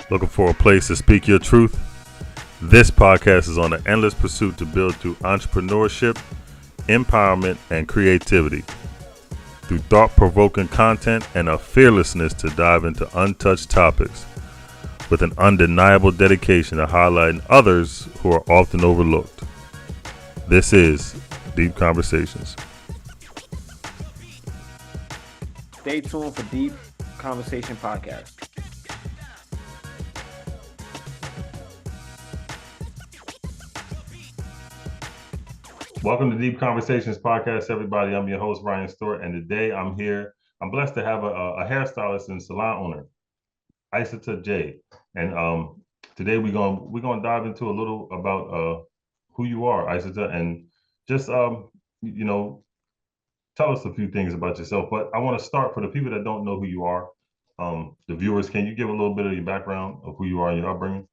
Looking for a place to speak your truth? This podcast is on an endless pursuit to build through entrepreneurship, empowerment, and creativity. Through thought-provoking content and a fearlessness to dive into untouched topics with an undeniable dedication to highlighting others who are often overlooked. This is Deep Conversations. Stay tuned for Deep Conversation Podcast. Welcome to Deep Conversations Podcast, everybody. I'm your host, Ryan Stewart, and today I'm here. I'm blessed to have a hairstylist and salon owner, Isata J. And today we're gonna dive into a little about who you are, Isata, and just tell us a few things about yourself. But I want to start for the people that don't know who you are. The viewers, can you give a little bit of your background of who you are and your upbringing?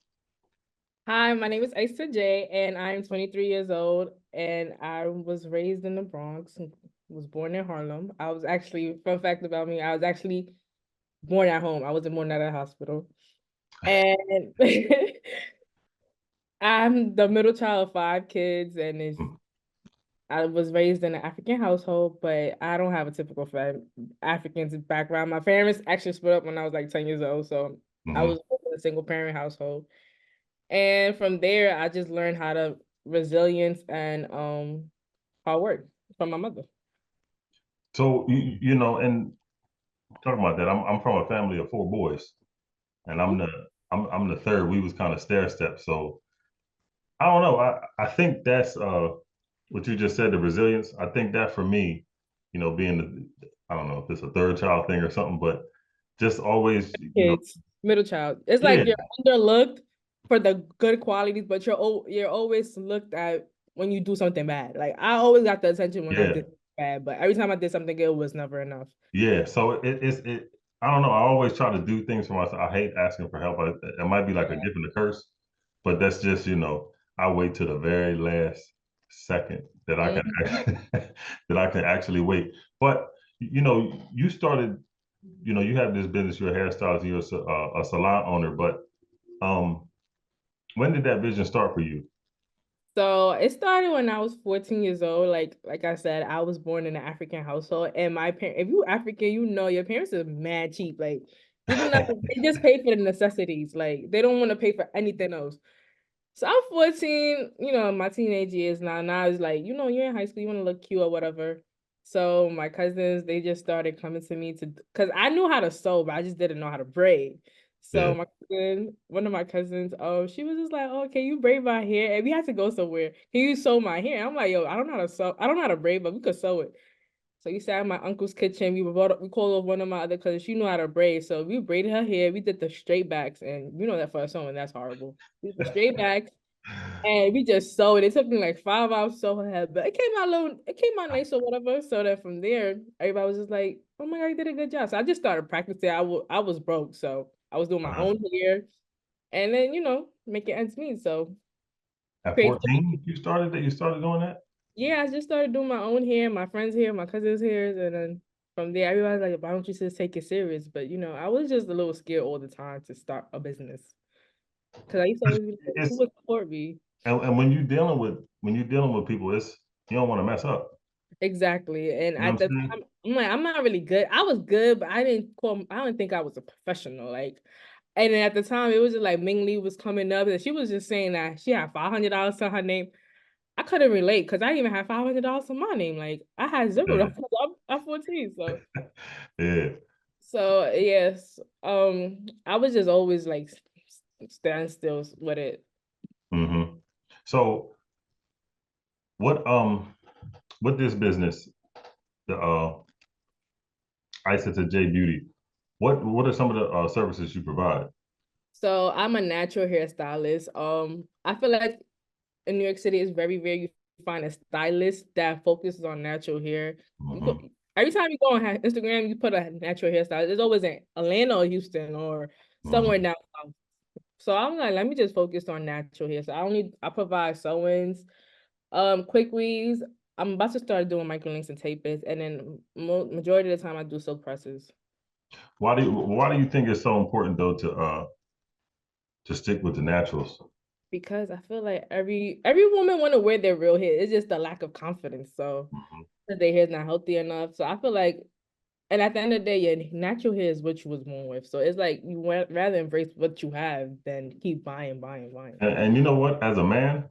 Hi, my name is Isata J, and I'm 23 years old, and I was raised in the Bronx, was born in Harlem. I was actually, fun fact about me, I was actually born at home. I wasn't born at a hospital. And I'm the middle child of 5 kids, and I was raised in an African household, but I don't have a typical African background. My parents actually split up when I was like 10 years old, so I was in a single parent household. And from there, I just learned how to resilience and hard work from my mother. So and talking about that, I'm from a family of 4 boys, and I'm the third. We was kind of stair step. So I don't know. I think that's what you just said, the resilience. I think that for me, being I don't know if it's a third child thing or something, but just always, Kids, middle child. It's yeah, like you're underlooked for the good qualities, but you're always looked at when you do something bad. Like I always got the attention when I yeah, did bad, but every time I did something good, it was never enough. yeah. So it. I don't know. I always try to do things for myself. I hate asking for help. It might be like a Yeah. gift and a curse, but that's just I wait to the very last second that I Mhm. can that I can actually wait. But you started. You have this business. You're a hairstylist. You're a salon owner. But um, when did that vision start for you? So it started when I was 14 years old. Like I said, I was born in an African household, and my parents, if you African, your parents are mad cheap. Like even though they just pay for the necessities, like they don't want to pay for anything else. So I'm 14, my teenage years now. Now it's like, you're in high school, you want to look cute or whatever. So my cousins, they just started coming to me because I knew how to sew, but I just didn't know how to braid. So Yeah, one of my cousins, she was just like, "Oh, can you braid my hair?" And we had to go somewhere. Can you sew my hair? I'm like, "Yo, I don't know how to sew. I don't know how to braid, but we could sew it." So we sat in my uncle's kitchen. We called up one of my other cousins. She knew how to braid, so we braided her hair. We did the straight backs, and you know that for a sewing, that's horrible. We did the straight backs. And we just sewed. It took me like 5 hours to sew her head, but it came out nice or whatever. So that from there, everybody was just like, "Oh my God, you did a good job." So I just started practicing. I was broke, so I was doing my uh-huh. own hair, and then making ends meet. So At creativity. 14, you started doing that. Yeah, I just started doing my own hair, my friends' hair, my cousins' hairs, and then from there, everybody's like, "Why don't you just take it serious?" But I was just a little scared all the time to start a business because I used to always be like, "Who It's would support me?" and when you're dealing with people, it's you don't want to mess up. Exactly. And You know at what I'm the saying? time, I'm like, I'm not really good. I was good, but I didn't think I was a professional. Like, and then at the time, it was just like Ming Lee was coming up, and she was just saying that she had $500 to her name. I couldn't relate because I didn't even have $500 to my name. Like, I had $0. Yeah. I'm 14, Yeah. so yes. I was just always like stand still with it. hmm So what with this business, the Isata J Beauty, what are some of the services you provide? So I'm a natural hairstylist. I feel like in New York City, it's very rare you find a stylist that focuses on natural hair. hmm Every time you go on Instagram, you put a natural hairstylist. There's always in Atlanta or Houston or somewhere hmm down south. So I'm like, let me just focus on natural hair. So I provide sewings, quick weaves. I'm about to start doing microlinks and tape-ins, and then majority of the time I do silk presses. why do you think it's so important though to to stick with the naturals. Because I feel like every woman want to wear their real hair. It's just the lack of confidence. So Mm-hmm. that their hair's not healthy enough. So I feel like, and at the end of the day, your natural hair is what you was born with. So it's like you want rather embrace what you have than keep buying, buying, buying. And you know what? As a man,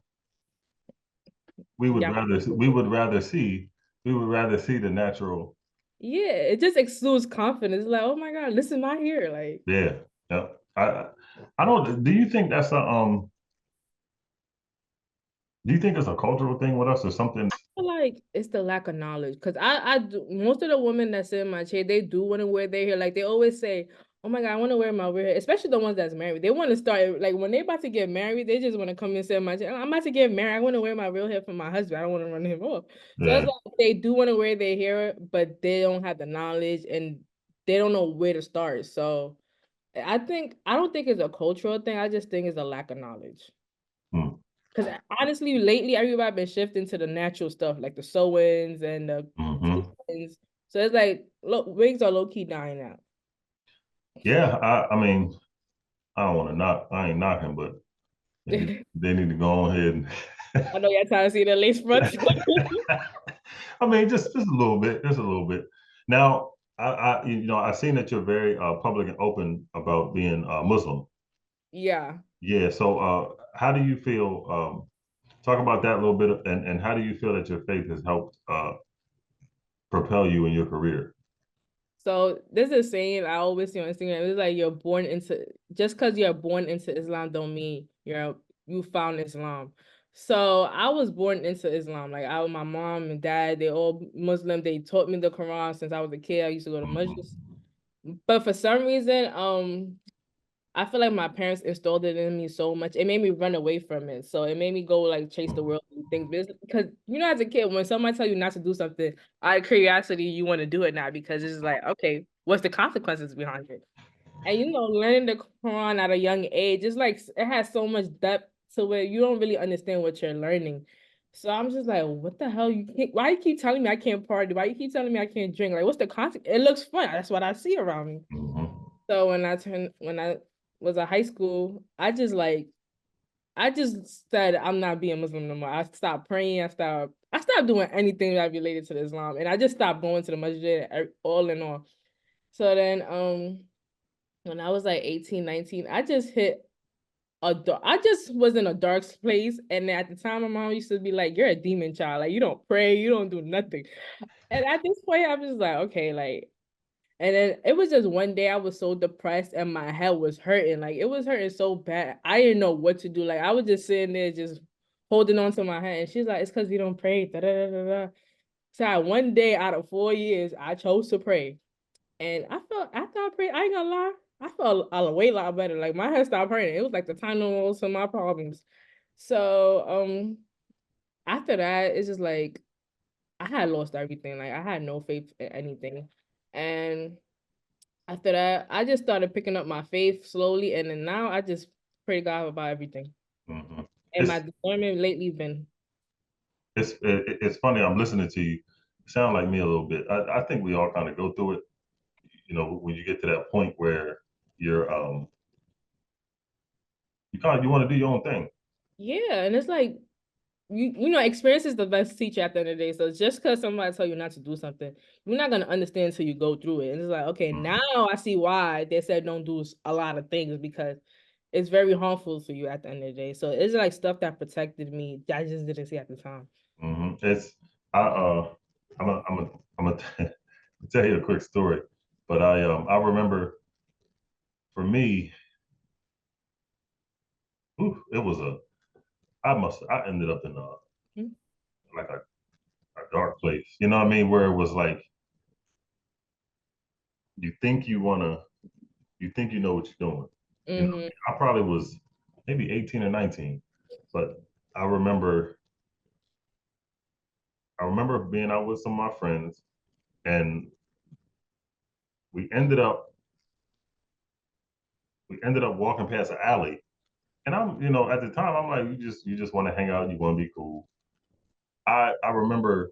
Yeah, we would rather see the natural. yeah. It just exudes confidence. It's like, oh my God, this is my hair. Like, Yeah. Yeah. I don't. Do you think that's a Do you think it's a cultural thing with us or something? feel like it's the lack of knowledge because I do, most of the women that sit in my chair they do want to wear their hair like they always say, oh my God, I want to wear my real hair, especially the ones that's married. They want to start like when they about to get married, they just want to come and sit in my chair. I'm about to get married, I want to wear my real hair for my husband, I don't want to run him off. So it's Yeah. like they do want to wear their hair but they don't have the knowledge and they don't know where to start. So I don't think it's a cultural thing, I just think it's a lack of knowledge. Mm. Because honestly, lately everybody been shifting to the natural stuff, like the sew-ins and the Hmm. ins. So it's like look, wigs are low key dying out. Yeah. I mean, I don't want to knock. I ain't knocking, but they need to go on ahead. I know y'all trying to see the lace fronts. I mean, just a little bit, just a little bit. Now, I've seen that you're very public and open about being Muslim. Yeah. Yeah. So, how do you feel? Talk about that a little bit, and how do you feel that your faith has helped propel you in your career? So this is a saying I always see on Instagram. It's like you're born into just because you're born into Islam don't mean you found Islam. So I was born into Islam. Like my mom and dad, they all Muslim. They taught me the Quran since I was a kid. I used to go to Hmm. masjid. But for some reason, I feel like my parents installed it in me so much. It made me run away from it. So it made me go like chase the world and things. Because as a kid, when somebody tell you not to do something, out of curiosity, you want to do it now because it's like, okay, what's the consequences behind it? And learning the Quran at a young age, it's like it has so much depth to where you don't really understand what you're learning. So I'm just like, what the hell? You can't, why you keep telling me I can't party? Why you keep telling me I can't drink? Like, what's the consequence? It looks fun. That's what I see around me. Hmm. So when I was in high school, I just said I'm not being Muslim no more. I stopped praying. I stopped doing anything that related to Islam, and I just stopped going to the masjid all in all. So then when I was like 18, 19, I just hit I just was in a dark place, and at the time my mom used to be like, "You're a demon child. Like you don't pray, you don't do nothing." And at this point, I'm just like, okay, like and then it was just one day I was so depressed and my head was hurting. Like it was hurting so bad. I didn't know what to do. Like I was just sitting there just holding on to my head. And she's like, it's because you don't pray. Da, da, da, da, da. So one day out of 4 years, I chose to pray. And I felt after I prayed, I ain't gonna lie, I felt a way lot better. Like my head stopped hurting. It was like the time to my problems. So after that, it's just like I had lost everything. Like I had no faith in anything. And after that, I just started picking up my faith slowly, and then now I just pray to God about everything. Hmm. And my discernment lately been, It's funny. I'm listening to you. You sound like me a little bit. I think we all kind of go through it. When you get to that point where you're you want to do your own thing. yeah, and it's like experience is the best teacher at the end of the day. So just because somebody tell you not to do something, you're not gonna understand until you go through it. And it's like, okay, now Hmm. I see why they said don't do a lot of things because it's very harmful for you at the end of the day. So it's like stuff that protected me that I just didn't see at the time. Hmm. It's I I'm a tell you a quick story, but I remember for me, it was I ended up in a Mhm. like a dark place. You know what I mean? Where it was like you think you think you know what you're doing. You know, Mhm. I probably was maybe 18 or 19, but I remember I remember being out with some of my friends, and we ended up we ended up walking past an alley. And at the time, I'm like, you just want to hang out, you want to be cool. I remember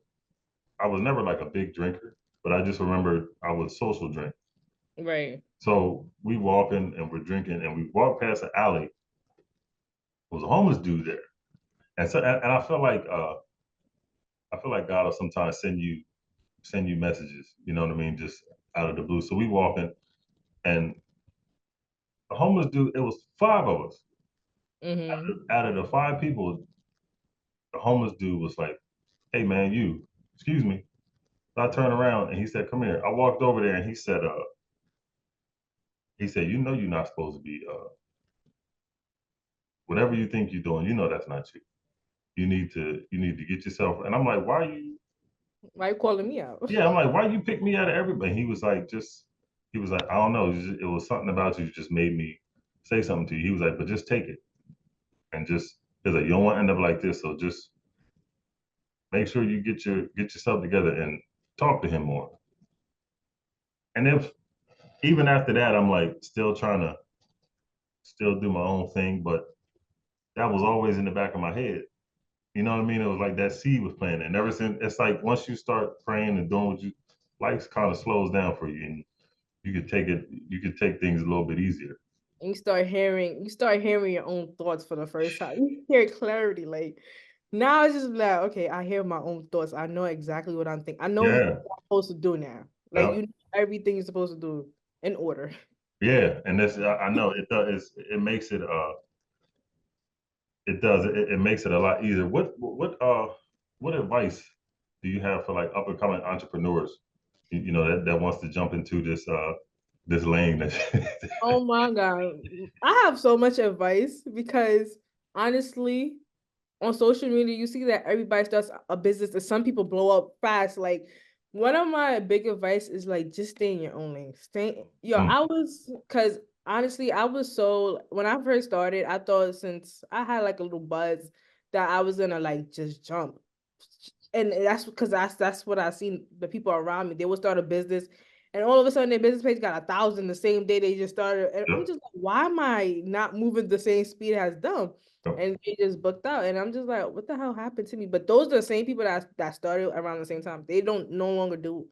I was never like a big drinker, but I just remember I would social drink. Right. So we walking and we're drinking, and we walk past an alley, was a homeless dude there, and so and I feel like God will sometimes send you messages. You know what I mean? Just out of the blue. So we walking, and the homeless dude. It was five of us. Mm-hmm. Out of the five people, the homeless dude was like, "Hey man, you, excuse me." So I turned around and he said, "Come here." I walked over there and he said, "You know, you're not supposed to be whatever you think you're doing. You know, that's not you. You need to get yourself." And I'm like, "Why you?" Why you calling me out? Yeah, I'm like, "Why you pick me out of everybody?" He was like, he was like, "I don't know. It was something about you that just made me say something to you." He was like, "But just take it and just." He's like, "You don't want to end up like this, so just make sure you get yourself together and talk to him more." And if even after that, I'm like still trying to still do my own thing, but that was always in the back of my head. You know what I mean? It was like that seed was planted. And ever since, it's like once you start praying and doing what you, life kind of slows down for you, and you could take things a little bit easier. And you start hearing your own thoughts for the first time. You hear clarity. Like now it's just like, okay, I hear my own thoughts. I know exactly what I'm thinking. I know what Yeah, I'm supposed to do now. Like yeah, you know everything you're supposed to do in order. yeah. And that's I know it does. It makes it does it makes it a lot easier. What advice do you have for like up and coming entrepreneurs? You know that wants to jump into this lane that Oh my God. I have so much advice because honestly, on social media, you see that everybody starts a business and some people blow up fast. Like one of my big advice is like just stay in your own lane. Stay yo, Mm, I was cause honestly, I was so when I first started, I thought since I had like a little buzz that I was gonna like just jump. And that's because that's what I seen the people around me. They would start a business and all of a sudden their business page got 1,000 the same day they just started. And I'm yeah, just like, why am I not moving the same speed as them? yeah. And they just booked out. And I'm just like, what the hell happened to me? But those are the same people that started around the same time. They don't no longer do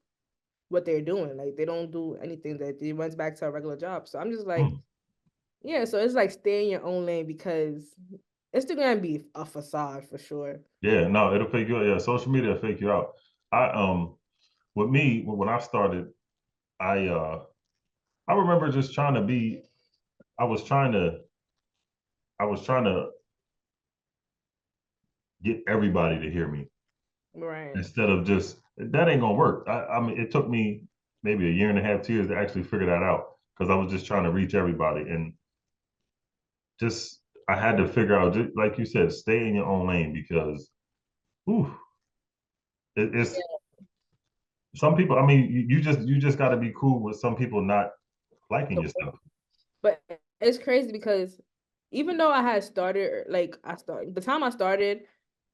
what they're doing. Like they don't do anything that they runs back to a regular job. So I'm just like, Mm. yeah. So it's like stay in your own lane because Instagram be a facade for sure. Yeah, no, it'll fake you out. Yeah, social media will fake you out. I with me when I started, I uh I remember just trying to be I was trying to I was trying to get everybody to hear me Right. instead of just that ain't gonna work. I mean it took me maybe a year and a half, 2 years to actually figure that out because I was just trying to reach everybody and just I had to figure out just like you said, stay in your own lane because whew, it's some people. I mean, you just got to be cool with some people not liking your stuff. But it's crazy because even though I had started, like I started the time I started,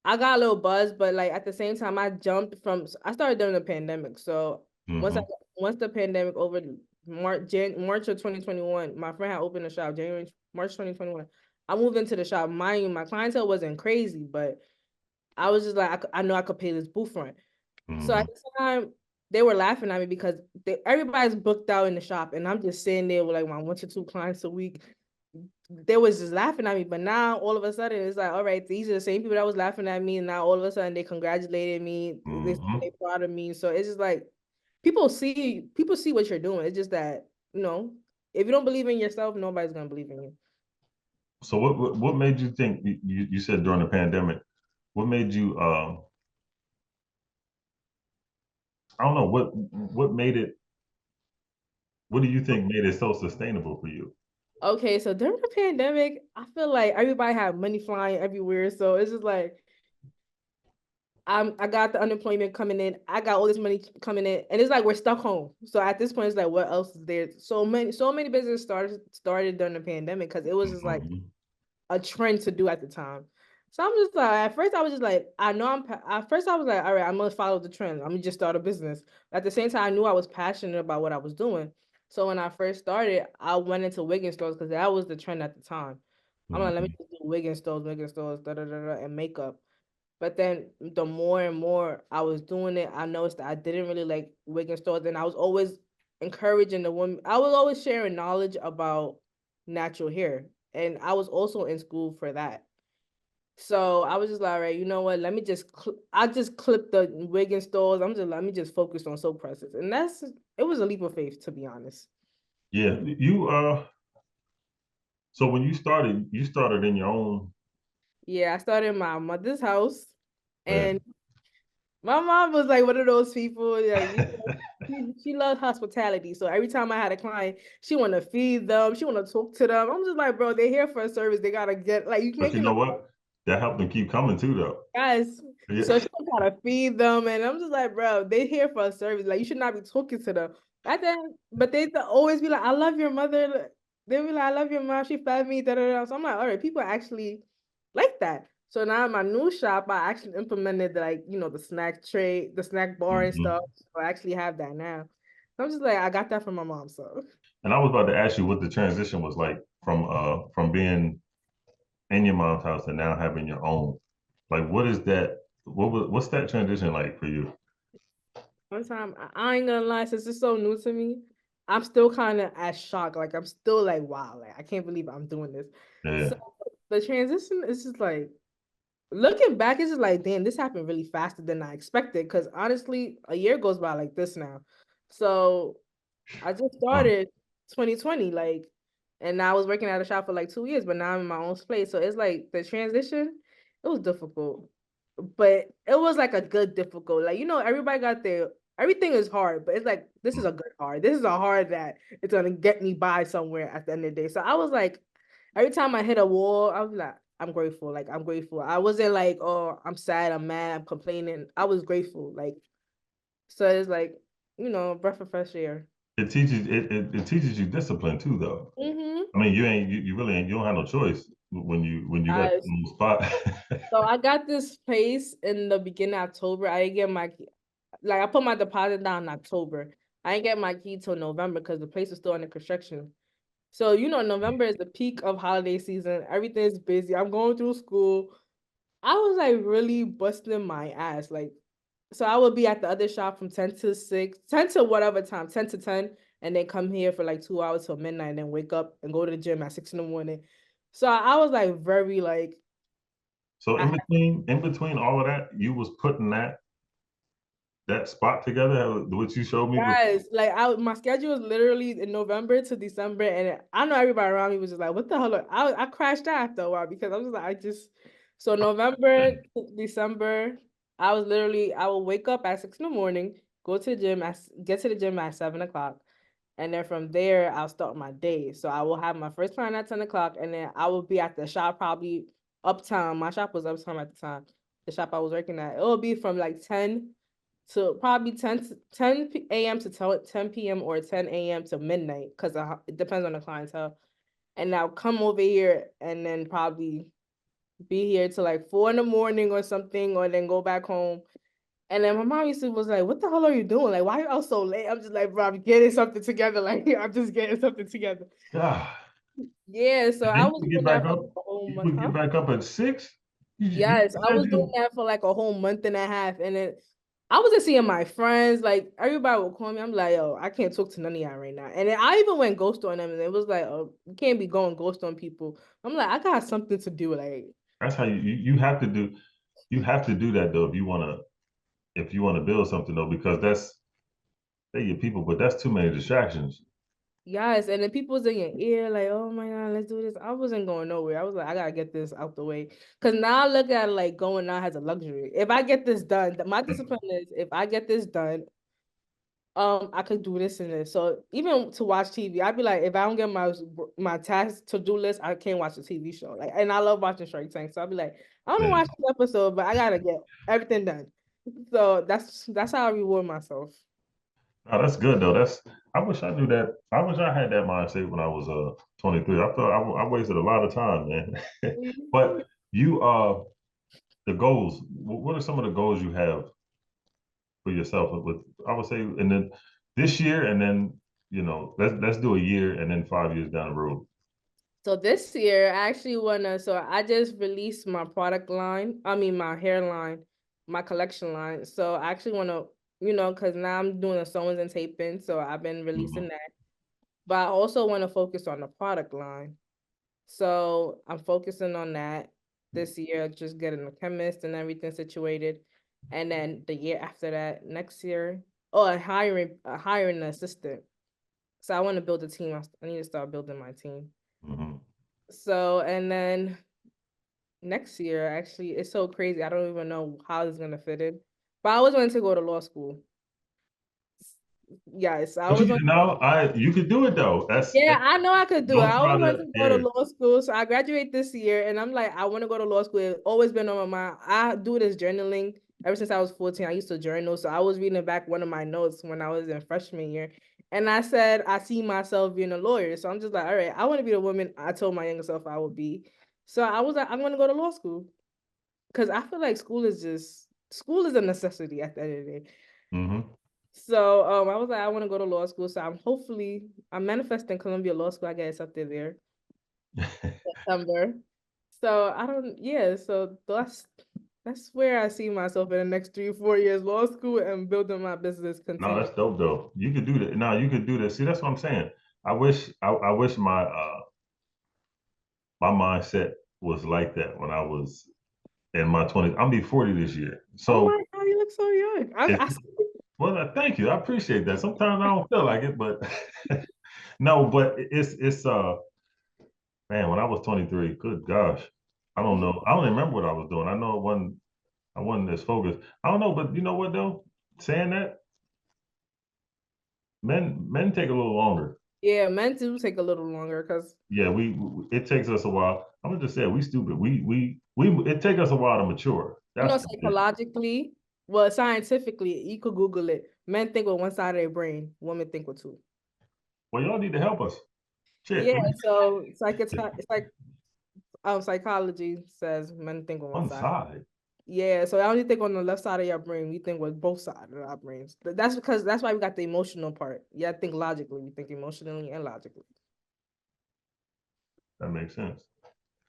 I got a little buzz, but like at the same time, I started during the pandemic. So once I Hmm. once the pandemic over March of 2021, my friend had opened a shop March 2021. I moved into the shop. Mind you, my clientele wasn't crazy, but I was just like I know I could pay this booth rent. So at Hmm. the time, they were laughing at me because everybody's booked out in the shop, and I'm just sitting there with like my 1 to 2 clients a week. They was just laughing at me, but now all of a sudden it's like, all right, these are the same people that was laughing at me, and now all of a sudden they congratulated me. They Hmm. proud of me. So it's just like people see what you're doing. It's just that if you don't believe in yourself, nobody's gonna believe in you. So what made you think you said during the pandemic? What made you I don't know what made it. What do you think made it so sustainable for you? Okay, so during the pandemic, I feel like everybody had money flying everywhere. So it's just like I got the unemployment coming in. I got all this money coming in, and it's like we're stuck home. So at this point, it's like, what else is there? So many businesses started during the pandemic because it was just like Hmm. a trend to do at the time. So I'm just like, at first I was just like, I know at first I was like, all right, I'm gonna follow the trend. I'm gonna just start a business. At the same time, I knew I was passionate about what I was doing. So when I first started, I went into wig stores because that was the trend at the time. I'm like, let me Hmm. just do wig stores, and makeup. But then the more and more I was doing it, I noticed that I didn't really like wig stores, and I was always encouraging the women. I was always sharing knowledge about natural hair, and I was also in school for that. So I was just like, all right, you know what? Let me just I just clip the wig installs. Let me just focus on soap presses, and it was a leap of faith, to be honest. Yeah, so when you started in your own. Yeah, I started in my mother's house, Yeah. and my mom was like one of those people, like, she loved hospitality. So every time I had a client, she want to feed them, she want to talk to them. I'm just like, bro, they're here for a service. They gotta get like you But you making know them what? That helped them keep coming too, though. guys. Yeah. So she gotta feed them, and I'm just like, bro, they're here for a service. Like you should not be talking to them. But then, but they always be like, I love your mother. They be like, I love your mom. She fed me. Da, da, da. So I'm like, all right, people actually like that. So now in my new shop, I actually implemented like the snack tray, the snack bar and Mhm. stuff. So I actually have that now. So I'm just like, I got that from my mom. So And I was about to ask you what the transition was like from being in your mom's house and now having your own. Like, what is that? What's that transition like for you? one time, I ain't gonna lie, since it's so new to me, I'm still kind of as shocked. Like I'm still like, wow, like I can't believe I'm doing this. So Yeah. the transition is just like looking back, it's just like, damn, this happened really faster than I expected. Because honestly, a year goes by like this now. So I just Mm. started 2020, like, and I was working at a shop for like 2 years, but now I'm in my own place. So it's like the transition, it was difficult, but it was like a good difficult. Like, everybody got their everything is hard, but it's like this is a good hard. This is a hard that it's gonna get me by somewhere at the end of the day. So I was like, every time I hit a wall, I was like, I'm grateful. Like I'm grateful. I wasn't like, oh, I'm sad, I'm mad, I'm complaining. I was grateful. Like, so it's like, breath of fresh air. It teaches you discipline too, though. Mm-hmm. I mean, you really ain't, you don't have no choice when you got Guys, on the spot. so I got this place in the beginning of October. I didn't get my key. Like I put my deposit down in October. I didn't get my key till November because the place was still under construction. So November is the peak of holiday season. Everything's busy. I'm going through school. I was like really busting my ass. Like, so I would be at the other shop from 10 to 6, 10 to whatever time, 10 to 10, and then come here for like 2 hours till midnight and then wake up and go to the gym at 6 in the morning. So I was like very like So I in between all of that, you was putting that spot together, what you showed me with. Guys, like my schedule was literally in November to December, and I know everybody around me was just like, "What the hell?" I crashed out after a while because I was like, so November to December, I will wake up at 6 in the morning, go to the gym, get to the gym at 7 o'clock, and then from there I'll start my day. So I will have my first client at 10 o'clock, and then I will be at the shop probably uptown. My shop was uptown at the time. The shop I was working at, it will be from like 10 to probably 10 a.m. to 10 p.m. or 10 a.m. to midnight because it depends on the clientele. And I'll come over here and then probably be here till like 4 in the morning or something, or then go back home. And then my mom used to was like, "What the hell are you doing? Like, why are you out so late?" I'm just like, "Bro, I'm getting something together. Like, I'm just getting something together." God. Yeah, so And I then was you doing get that back for up. like a whole You month, would huh? get back up at 6. You Yes, I was doing imagine? that for like a whole month and a half, and then I wasn't seeing my friends. Like everybody would call me. I'm like, yo, I can't talk to none of y'all right now. And then I even went ghost on them, and it was like, oh, you can't be going ghost on people. I'm like, I got something to do. Like, That's how you have to do. You have to do that though if you wanna build something though, because they your people, but that's too many distractions. yes, and then people was in your ear, like, oh my God, let's do this. I wasn't going nowhere. I was like, I gotta get this out the way. Cause now I look at it like going out as a luxury. If I get this done, my discipline is if I get this done, I could do this and this. So even to watch TV, I'd be like, if I don't get my task to do list, I can't watch the TV show. Like, and I love watching Shark Tank, so I'd be like, I don't Yeah. watch the episode, but I gotta get everything done. So that's how I reward myself. Oh, that's good though. I wish I knew that. I wish I had that mindset when I was 23. I thought I wasted a lot of time, man. But you the goals. What are some of the goals you have for yourself with I would say and then this year and then let's do a year and then 5 years down the road. So this year, I actually wanna. So I just released my product line. I mean, my hairline, my collection line. So I actually wanna, because now I'm doing the sewings and taping. So I've been releasing Mhm. that. But I also want to focus on the product line. So I'm focusing on that. this year, just getting a chemist and everything situated. And then the year after that, next year, hiring an assistant. So I want to build a team. I need to start building my team. Mm-hmm. So, and then next year, actually, it's so crazy. I don't even know how it's gonna fit in. But I always wanted to go to law school. Yes, I But always you wanted. know, you could do it though. That's Yeah, I know I could do it. don't I try always to. wanted to go to Yeah. law school. So I graduate this year and I'm like, I want to go to law school. It's always been on my mind. I do this journaling ever since I was 14. I used to journal. So I was reading back one of my notes when I was in freshman year. And I said, I see myself being a lawyer. So I'm just like, all right, I want to be the woman I told my younger self I would be. So I was like, I'm going to go to law school. Because I feel like school is a necessity at the end of the day. Mm-hmm. So I was like, I want to go to law school. So I'm manifesting Columbia Law School. I get accepted there September. So I don't yeah, so that's where I see myself in the next 3 or 4 years, law school and building my business No, continue. that's dope though. You could do that. No, you could do that. See, that's what I'm saying. I wish my mindset was like that when I was in my 20s. I'm be 40 this year. Oh So my God, you look so young. it, I well, thank you. I appreciate that. Sometimes I don't feel like it, but no, but it's man, when I was 23, good gosh. I don't know. I don't even remember what I was doing. I wasn't as focused. I don't know, but you know what though? Saying that, men take a little longer. yeah, men do take a little longer because Yeah, it takes us a while. I'm gonna just say it, we stupid. We it take us a while to mature. That's what it is. psychologically, well, scientifically, you could Google it. Men think with one side of their brain, women think with two. Well, y'all need to help us. Shit, Yeah, so it's like psychology says men think with one one side. side. Yeah, so I only think on the left side of your brain, we think with both sides of our brains. That's why we got the emotional part. Yeah, I think logically, we think emotionally and logically. That makes sense.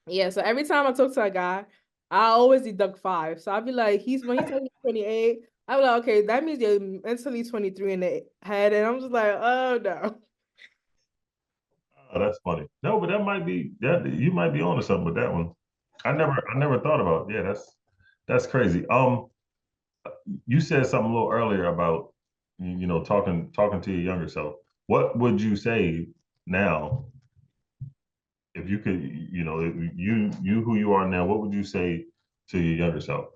Yeah, so every time I talk to a guy, I always deduct five. So I'll be like, when he tells me 28, I'm like, okay, that means you're mentally 23 in the head. And I'm just like, oh no. Oh, that's funny. No, but that might be that you might be onto something with that one. I never thought about. Yeah, that's crazy. You said something a little earlier about you know talking to your younger self. What would you say now if you could, you know, if you who you are now, what would you say to your younger self?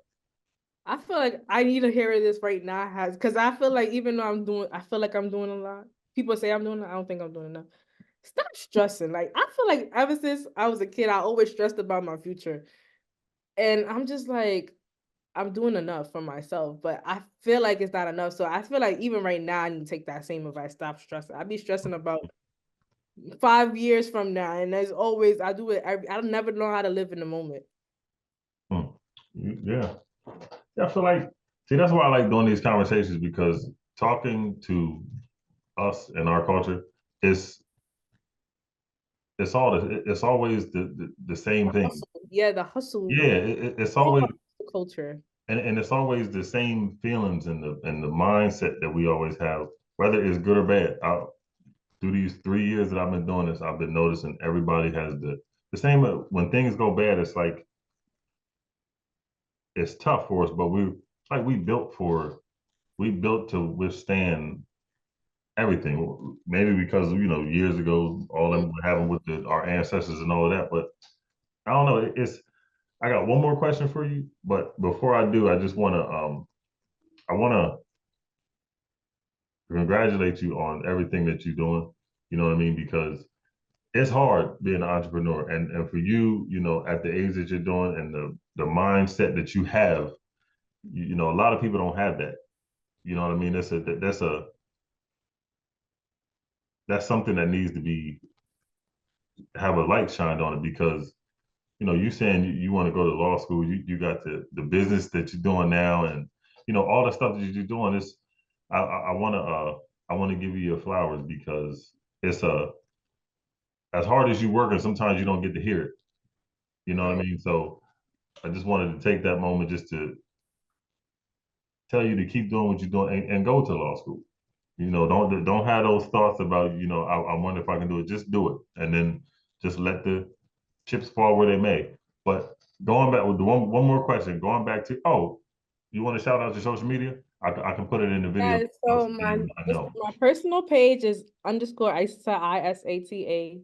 I feel like I need to hear this right now, has because I feel like even though I feel like I'm doing a lot. People say I'm doing it, I don't think I'm doing enough. Stop stressing. Like I feel like ever since I was a kid, I always stressed about my future. And I'm just like, I'm doing enough for myself, but I feel like it's not enough. So I feel like even right now, I need to take that same advice. Stop stressing. I be stressing about 5 years from now, and there's always I do it. I never know how to live in the moment. Hmm. Yeah, yeah. I feel like see that's why I like doing these conversations because talking to us and our culture is it's always the same The thing. hustle, yeah, the hustle, Yeah, it's all always about hustle culture. and it's always the same feelings and the mindset that we always have, whether it's good or bad. Through these 3 years that I've been doing this, I've been noticing everybody has the same. When things go bad, it's like it's tough for us, but we built to withstand everything. Maybe because you know years ago, all Mm. them what happened with our ancestors and all of that. But I don't know. It's I got one more question for you, but before I do, I just I want to congratulate you on everything that you're doing. You know what I mean? Because it's hard being an entrepreneur, and for you, you know, at the age that you're doing and the mindset that you have, you know, a lot of people don't have that. You know what I mean? That's something that needs to be have a light shined on it because you know you saying you want to go to law school, you got the business that you're doing now, and you know all the stuff that you're doing is I want to I want to give you your flowers because it's as hard as you work and sometimes you don't get to hear it. You know what I Yeah, mean? So I just wanted to take that moment just to tell you to keep doing what you're doing and go to law school. You know, don't have those thoughts about, you know, I wonder if I can do it. Just do it. And then just let the chips fall where they may. But Going back with the one more question. Going back to you want to shout out your social media? I can put it in the video Yeah, so so everybody know. my personal page is underscore Isata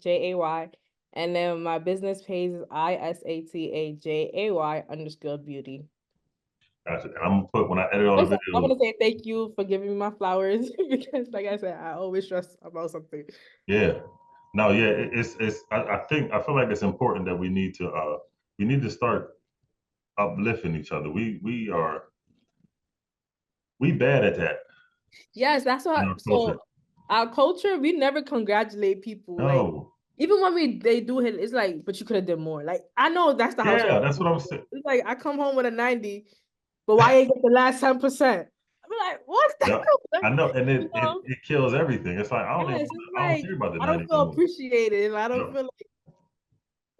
ISATAJAY, and then my business page is ISATAJAY underscore beauty. Gotcha. And I'm gonna put when I edit all the I videos. want to say thank you for giving me my flowers because, like I said, I always stress about something. Yeah. No, yeah, it's I think I feel like it's important that we need to start uplifting each other. We bad at that Yes, that's in what. our culture. So our culture, we never congratulate people. Like No. even when they do hit, it's like, but you could have done more. Like I know that's the Yeah, household. that's what I'm saying. It's like I come home with a 90, but why ain't get the last 10%? I'm like, what the Yeah. hell? I know, and You it know? it kills everything. It's like Yes, it's I don't like care about the I don't 90 no feel more. appreciated. I don't Yeah. feel like,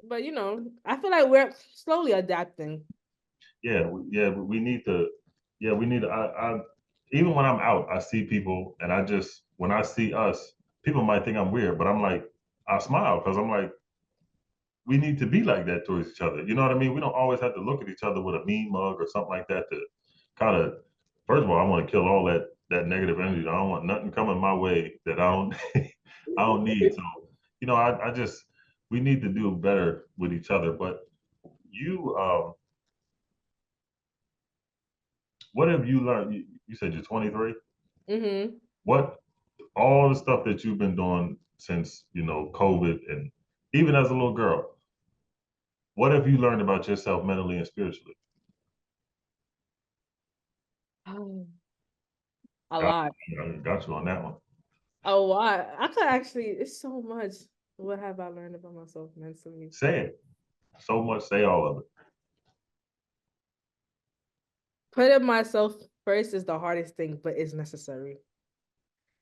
but I feel like we're slowly adapting. Yeah, we need to. Yeah, we need to. Even when I'm out, I see people, and I just when I see us, people might think I'm weird, but I'm like, I smile because I'm like, we need to be like that towards each other. You know what I mean? We don't always have to look at each other with a mean mug or something like that to kind of. First of all, I want to kill all that negative energy. I don't want nothing coming my way that I don't I don't need. So, I just we need to do better with each other. But you, what have you learned? You said you're 23. Mm-hmm. What all the stuff that you've been doing since COVID and even as a little girl, what have you learned about yourself mentally and spiritually? A Got, lot. got you on that one. A lot. I could actually, it's so much. What have I learned about myself mentally? Say it. So much. Say all of it. Putting myself first is the hardest thing, but it's necessary.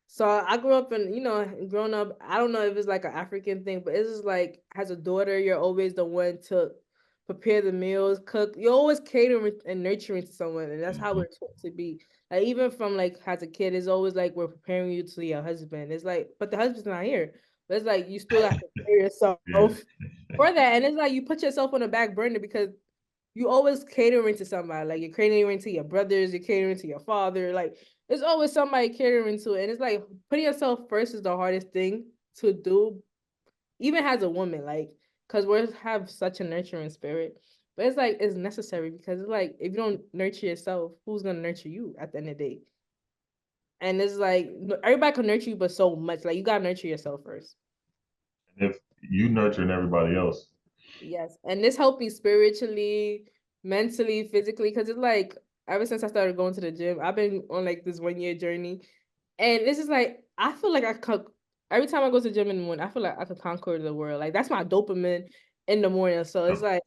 So I grew up in, growing up, I don't know if it's like an African thing, but it's just like as a daughter, you're always the one to prepare the meals, cook. You're always catering and nurturing to someone, and that's how Mhm. we're taught to be. Like even from like as a kid, it's always like we're preparing you to your husband. It's like, but the husband's not here. But it's like you still have to prepare yourself Yeah. for that, and it's like you put yourself on the back burner because you always catering to somebody. Like you're catering to your brothers, you're catering to your father. Like it's always somebody catering to it. And it's like putting yourself first is the hardest thing to do, even as a woman, like because we have such a nurturing spirit. But it's like it's necessary because it's like if you don't nurture yourself, who's gonna nurture you at the end of the day? And it's like everybody can nurture you, but so much. Like you gotta nurture yourself first. If you nurturing everybody else, Yes, and this helped me spiritually, mentally, physically, because it's like ever since I started going to the gym, I've been on like this 1 year journey, and this is like I feel like I could every time I go to the gym in the morning, I feel like I could conquer the world. Like that's my dopamine in the morning. So it's like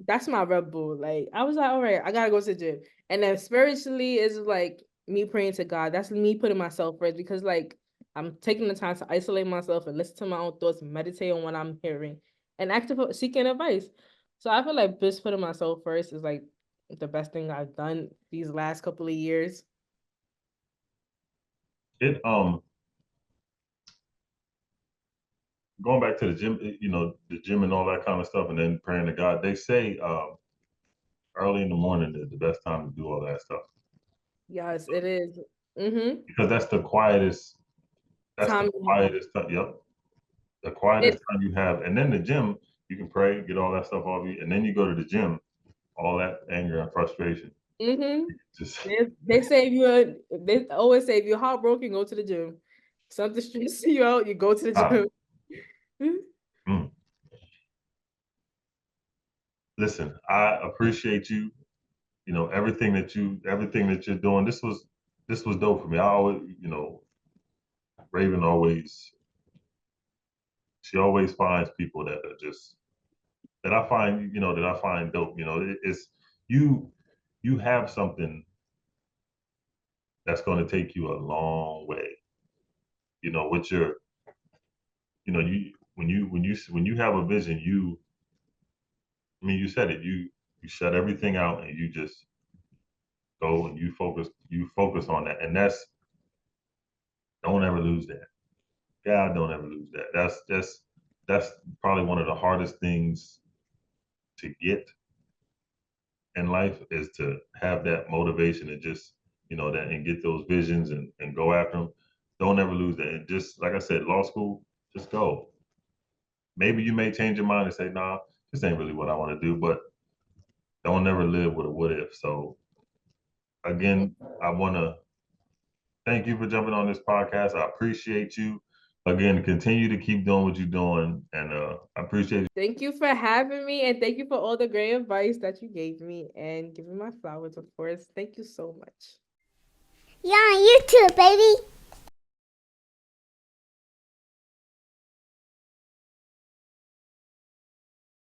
that's my Red Bull. Like I was like, all right, I gotta go to the gym. And then spiritually is like me praying to God. That's me putting myself first because like I'm taking the time to isolate myself and listen to my own thoughts, meditate on what I'm hearing, and active seeking advice. So I feel like just putting myself first is like the best thing I've done these last couple of years. it going back to the gym, the gym and all that kind of stuff, and then praying to God. They say early in the morning is the best time to do all that stuff Yes, it is. Mm-hmm. because that's the quietest. That's the Time you have. quietest time. Yep, the quietest It, time you have. And then the gym, you can pray, get all that stuff off you, and then you go to the gym, all that anger and frustration. mm-hmm. Just They say if they always say if you're heartbroken, go to the gym. Something stresses you out, you go to the ah, gym. mm. Listen, I appreciate you. Everything that you're doing. This was dope for me. I always, Raven always, she always finds people that are just that I find dope. It's you, you have something that's going to take you a long way. With your, you when you have a vision, I mean, you said it. You shut everything out and you just go and you focus on that, and don't ever lose that. God, don't ever lose that. That's probably one of the hardest things to get. in life is to have that motivation and just, that and get those visions and go after them. Don't ever lose that. And just like I said, law school, just go. Maybe you may change your mind and say, nah, this ain't really what I want to do, but don't ever live with a what if. So again, I want to thank you for jumping on this podcast. I appreciate you. Again, continue to keep doing what you're doing, and I appreciate you. Thank you for having me, and thank you for all the great advice that you gave me and giving my flowers, of course. Thank you so much. You're on YouTube, baby.